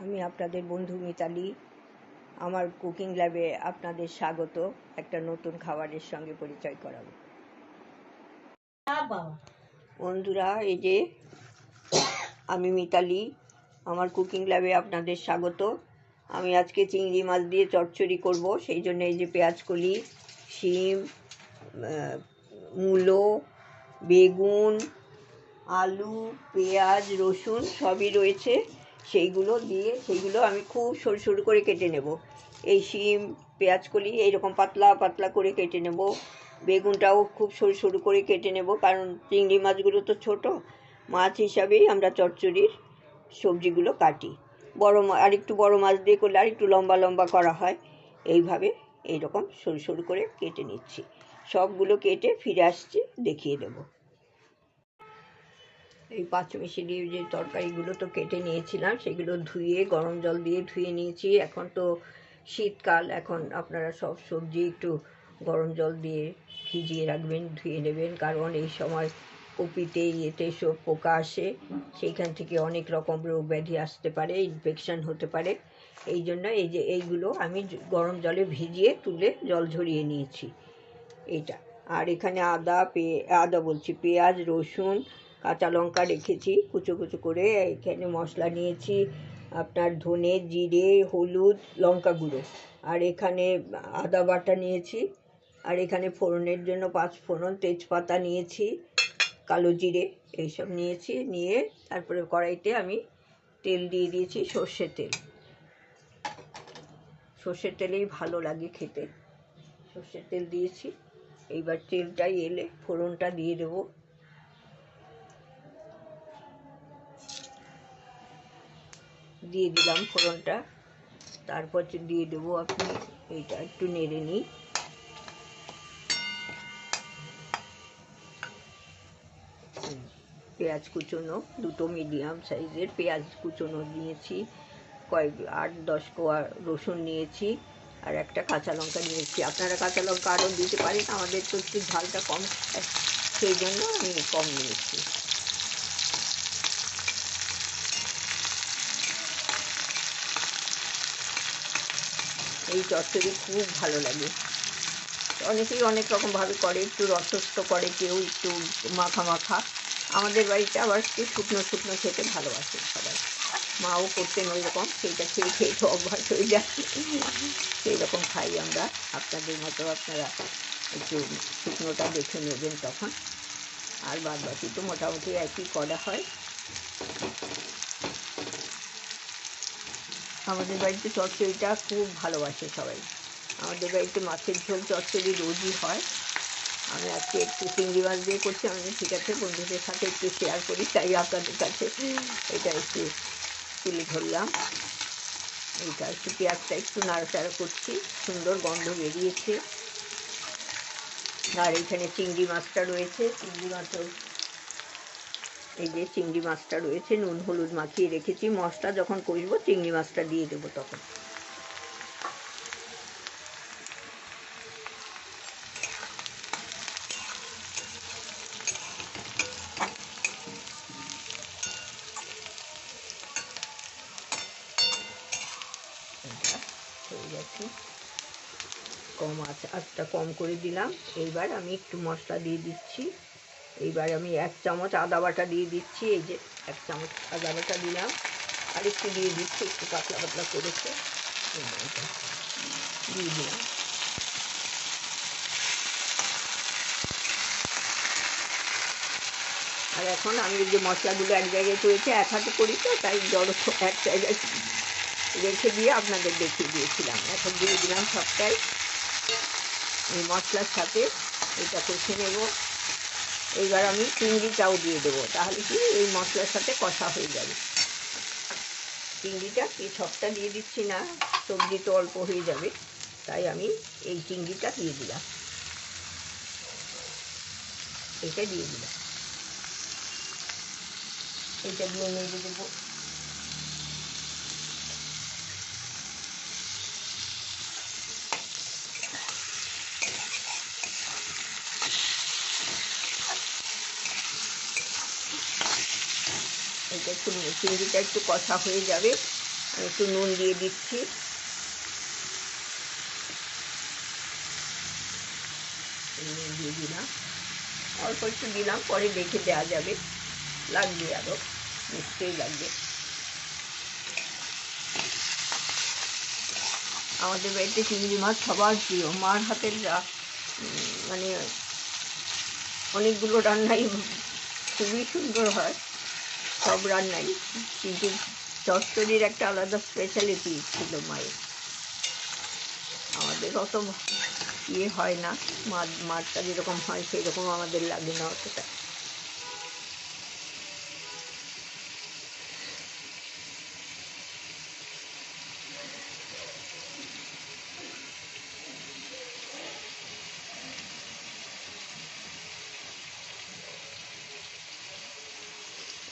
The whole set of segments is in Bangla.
আমি আপনাদের বন্ধু মিতালি। আমার কুকিং ল্যাবে আপনাদের স্বাগত। একটা নতুন খাবারের সঙ্গে পরিচয় করাবো। বন্ধুরা, এই যে আমি মিতালি, আমার কুকিং ল্যাবে আপনাদের স্বাগত। আমি আজকে চিংড়ি মাছ দিয়ে চচ্চড়ি করব, সেই জন্য এই যে পেঁয়াজকলি, শিম, মূলো, বেগুন, আলু, পেঁয়াজ, রসুন সবই রয়েছে। সেইগুলো আমি খুব সরু সরু করে কেটে নেব। এই শিম, পেঁয়াজকলি এইরকম পাতলা পাতলা করে কেটে নেব। বেগুনটাও খুব সরু সরু করে কেটে নেব, কারণ চিংড়ি মাছগুলো তো ছোট মাছ হিসাবেই আমরা চচ্চড়ির সবজিগুলো কাটি। আর একটু বড় মাছ দিয়ে করলে আর একটু লম্বা লম্বা করা হয়। এইভাবে এইরকম সরু সরু করে কেটে নিচ্ছি। সবগুলো কেটে ফিরে আসছি, দেখিয়ে দেবো। এই পাঁচমিশালি যে তরকারিগুলো তো কেটে নিয়েছিলাম, সেগুলো ধুয়ে গরম জল দিয়ে ধুয়ে নিয়েছি। এখন তো শীতকাল, এখন আপনারা সব সবজি একটু গরম জল দিয়ে ভিজিয়ে রাখবেন, ধুয়ে নেবেন, কারণ এই সময় কপিতে সব পোকা আসে, সেইখান থেকে অনেক রকম রোগ ব্যাধি আসতে পারে, ইনফেকশান হতে পারে। এই জন্য এইগুলো আমি গরম জলে ভিজিয়ে তুলে জল ঝরিয়ে নিয়েছি এইটা। আর এখানে পেঁয়াজ, রসুন, কাঁচা লঙ্কা রেখেছি কুচো কুচো করে। এখানে মশলা নিয়েছি আপনার ধনে, জিরে, হলুদ, লঙ্কা গুঁড়ো। আর এখানে আদা বাটা নিয়েছি। আর এখানে ফোড়নের জন্য 5 ফোড়ন, তেজপাতা নিয়েছি, কালো জিরে এইসব নিয়েছি। নিয়ে তারপরে কড়াইতে আমি তেল দিয়ে দিয়েছি, সর্ষের তেল। সর্ষের তেলেই ভালো লাগে খেতে, সর্ষের তেল দিয়েছি। এইবার তেলটাই এলে ফোড়নটা দিয়ে দেবো। দিয়ে দিলাম ফোড়নটা। তারপর দিয়ে দেবো, আপনি এইটা একটু নেড়ে নিই। পেঁয়াজ কুচোনো, 2টো মিডিয়াম সাইজের পেঁয়াজ কুচোনো নিয়েছি, 8-10 কোয়া রসুন নিয়েছি, আর একটা কাঁচা লঙ্কা নিয়েছি। আপনারা কাঁচা লঙ্কা আরও দিতে পারেন, আমাদের তো একটু ঝালটা কম, সেই জন্য আমি কম নিয়েছি। এই চচ্চড়ি খুব ভালো লাগে। অনেকেই অনেক রকমভাবে করে, একটু রসস্থ করে, কেউ একটু মাখা মাখা। আমাদের বাড়িতে আবার একটু শুকনো শুকনো খেতে ভালোবাসে সবাই। মাও করতেন ওই রকম, সেইটা খেয়ে খেয়ে তো অভ্যাস হয়ে যায়, সেই রকম খাই আমরা। আপনাদের মতো আপনারা একটু শুকনোটা দেখে নেবেন তখন। আর বাদ বাকি তো মোটামুটি একই করা হয়। আমাদের বাড়িতে চচ্চড়িটা খুব ভালোবাসে সবাই। আমাদের বাড়িতে মাছের ঝোল চচ্চড়ি রোজই হয়। আমি আজকে একটু চিংড়ি মাছ দিয়ে করছি। আমি ঠিক আছে, বন্ধুদের সাথে একটু শেয়ার করি, তাই আপনাদের কাছে এটা একটু তুলে ধরলাম। এইটা একটু পেঁয়াজটা একটু নাড়াচাড়া করছি, সুন্দর গন্ধ বেরিয়েছে। আর এখানে চিংড়ি মাছটা রয়েছে, এই যে চিংড়ি মাছটা রয়েছে, নুন হলুদ মাখিয়ে রেখেছি। মশলা যখন কষবো চিংড়ি মাছটা দিয়ে দেবো তখন। হয়ে গেছে, আঁচটা কম করে দিলাম। এইবার আমি একটু মশলা দিয়ে দিচ্ছি। এইবার আমি 1 চামচ আদা বাটা দিয়ে দিচ্ছি। এই যে 1 চামচ আদা বাটা দিলাম, আর একটু দিয়ে দিচ্ছি, একটু পাতলা পাতলা করেছে দিয়ে দিলাম। আর এখন আমি এই যে মশলাগুলো এক জায়গায় করেছি, এক হাতে করি তো, তাই এক জায়গায় রেখে দিয়ে আপনাদের দেখিয়ে দিয়েছিলাম। এখন দিয়ে দিলাম সবটাই এই মশলার সাথে, এটা কষে নেব। এইবার আমি চিংড়িটাও দিয়ে দেবো, তাহলে কি এই মশলার সাথে কষা হয়ে যাবে। চিংড়িটা কি সবটা দিয়ে দিচ্ছি না, সবজি তো অল্প হয়ে যাবে, তাই আমি এই চিংড়িটা দিয়ে দিলাম। এটা দিয়ে দিলাম, এটা দিয়ে নেড়ে দেবো। এটা একটু চিংড়িটা একটু কষা হয়ে যাবে, একটু নুন দিয়ে দিচ্ছি, নুন দিয়ে দিলাম, অল্প একটু দিলাম, পরে দেখে দেওয়া যাবে, লাগবে আরও, নিশ্চয়ই লাগবে। আমাদের বাড়িতে চিংড়ি মাছ সবার প্রিয়, মার হাতের মানে অনেকগুলো রান্নাই খুবই সুন্দর হয়, সব রান্নাই, কিন্তু চচ্চড়ির একটা আলাদা স্পেশালিটি ছিল মায়ের। আমাদের অত হয় না, মাছটা যেরকম হয় সেই রকম আমাদের লাগে না অতটা।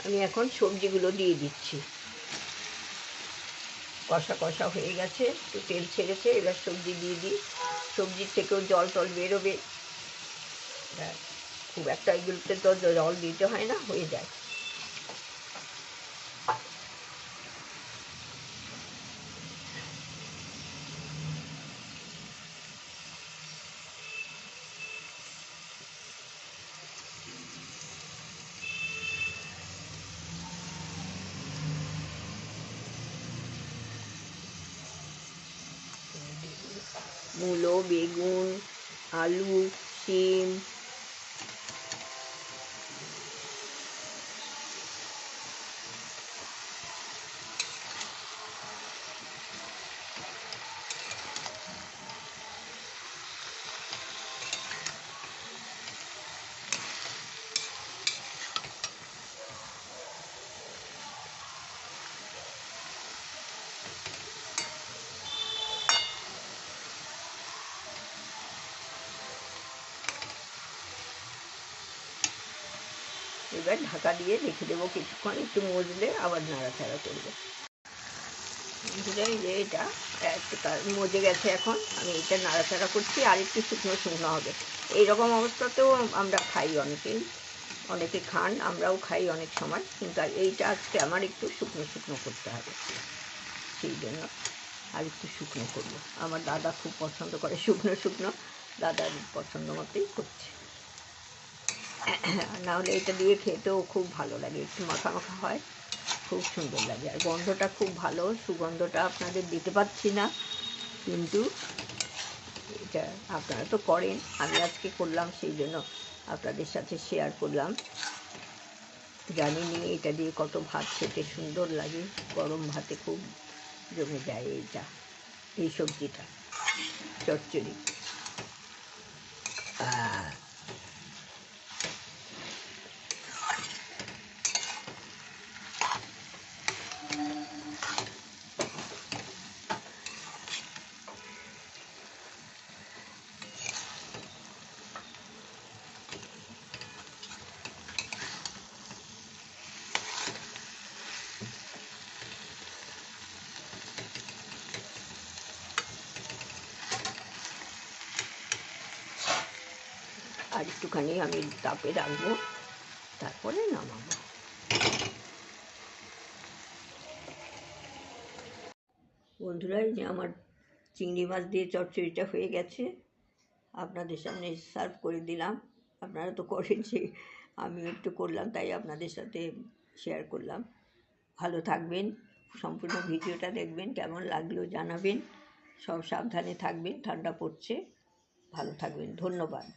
আমি এখন সবজিগুলো দিয়ে দিচ্ছি, কষা কষা হয়ে গেছে, একটু তেল ছেড়েছে, এবার সবজি দিয়ে দিই। সবজির থেকেও জল টল বেরোবে, খুব একটা এগুলোতে তো জল দিতে হয় না, হয়ে যায়। মূলো, বেগুন, আলু, শিম, এবার ঢাকা দিয়ে রেখে দেবো কিছুক্ষণ, একটু মজলে আবার নাড়াচাড়া করবো। যে এটা একটু মজে গেছে, এখন আমি এটা নাড়াচাড়া করছি, আর একটু শুকনো শুকনো হবে। এইরকম অবস্থাতেও আমরা খাই, অনেকে খান, আমরাও খাই অনেক সময়, কিন্তু এইটা আজকে আমার একটু শুকনো শুকনো করতে হবে, সেই জন্য আর একটু শুকনো করবো। আমার দাদা খুব পছন্দ করে শুকনো শুকনো, দাদার পছন্দ মতোই করছে। নাহলে এটা দিয়ে খেতেও খুব ভালো লাগে, একটু মাখা মাখা হয়, খুব সুন্দর লাগে, আর গন্ধটা খুব ভালো, সুগন্ধটা আপনাদের দিতে পারছি না, কিন্তু এটা আপনারা তো করেন, আমি আজকে করলাম, সেই জন্য আপনাদের সাথে শেয়ার করলাম। জানি নি এটা দিয়ে কত ভাত খেতে সুন্দর লাগে, গরম ভাতে খুব জমে যায় এই সবজিটা, চচ্চড়ি। আর একটুখানি আমি তাপে রাখবো, তারপরে নামাবো। বন্ধুরা, এই যে আমার চিংড়ি মাছ দিয়ে চচ্চড়িটা হয়ে গেছে, আপনাদের সামনে সার্ভ করে দিলাম। আপনারা তো করেন, আমি একটু করলাম, তাই আপনাদের সাথে শেয়ার করলাম। ভালো থাকবেন, সম্পূর্ণ ভিডিওটা দেখবেন, কেমন লাগলো জানাবেন, সব সাবধানে থাকবেন, ঠান্ডা পড়ছে, ভালো থাকবেন, ধন্যবাদ।